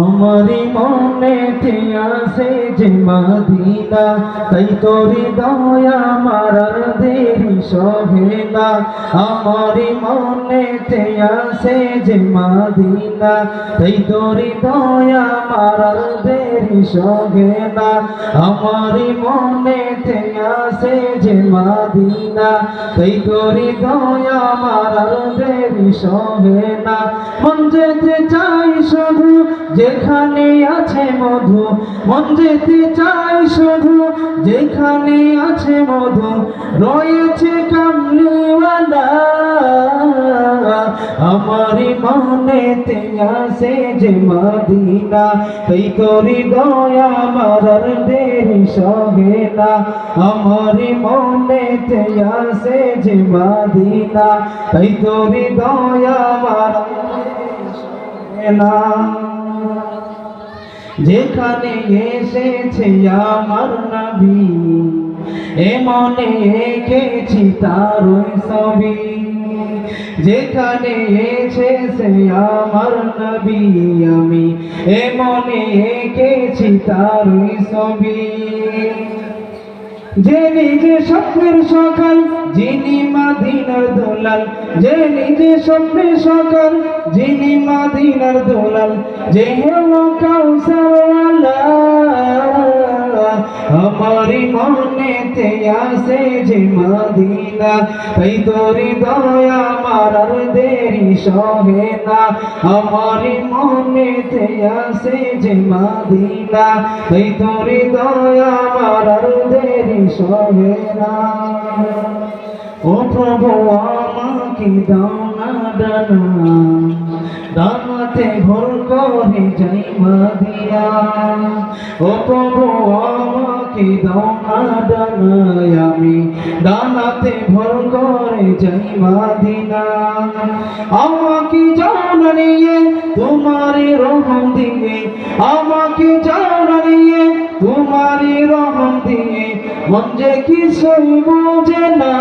আমারি মনেতে আছে যে মদিনা, তাই তোরি দয়া মারার দেরি সহে না। আমারি মনেতে আছে যে মদিনা, তাই তোরি দয়া মারার দেরি সহে না। আমারি মনেতে আছে যে মদিনা, তাই তোরি দয়া মারার দেরি সহে না। মন যেতে চাই শুধু যেখানে আছে মধু, মন যেতে চাই শুধু যেখানে আছে মধু, রয়েছে কামলিওয়ালা। আমারি মনেতে আছে যে মদিনা, তাই তোরি দয়া মারার দেরি সহে না। আমারি মনেতে আছে যে মদিনা, তাই তোরি দয়া মারার দেরি সহে না। যেখানে এসেছে আমার নবী, এ মনে এঁকেছি তার ছবি। যেখানে এসেছে আমার নবী, আমি এ মনে এঁকেছি তার ছবি। যে নিজে স্বপ্নের সকাল, যিনি মদিনার দোলাল, যে নিজে স্বপ্নের সকাল, যিনি মদিনার দোলাল, যে হলো কাউসারওয়ালা। আমারি মনেতে আছে যে মদিনা, তাই তোরি দয়া মারার দেরি সহে না। আমারি মনেতে আছে যে মদিনা, তাই তোরি দয়া মারার দেরি সহে না। ও প্রভু আমাকে দাও না ডানা, ডানাতে ভর করে যাই মদিনা। ও প্রভু আমাকে দাও না ডানা, আমি ডানাতে ভর করে যাই মদিনা। আমাকে জানা নিয়ে তোমারই রহম দিয়ে, আমাকে জানা নিয়ে তোমারই রহম দিয়ে, মন যে কিছুই বোঝে না।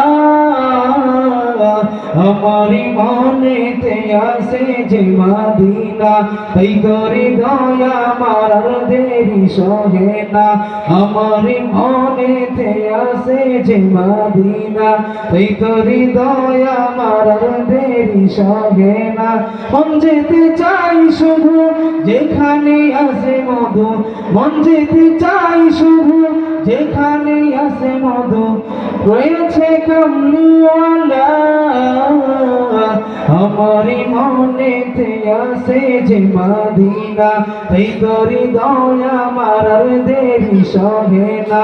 আমারি মনেতে আছে যে মদিনা, তাই তোরি দয়া মারার দেরি সহে না। আমারি মনেতে আছে যে মদিনা, তাই তোরি দয়া মারার দেরি সহে না। মন যেতে চাই শুধু যেখানে আছে মধু, মন যেতে চাই শুধু যেখানে আছে মধু, রয়েছে কামলিওয়ালা। আমারি মনেতে আছে যে মদিনা, তাই তোরি দয়া মারার দেরি সহে না।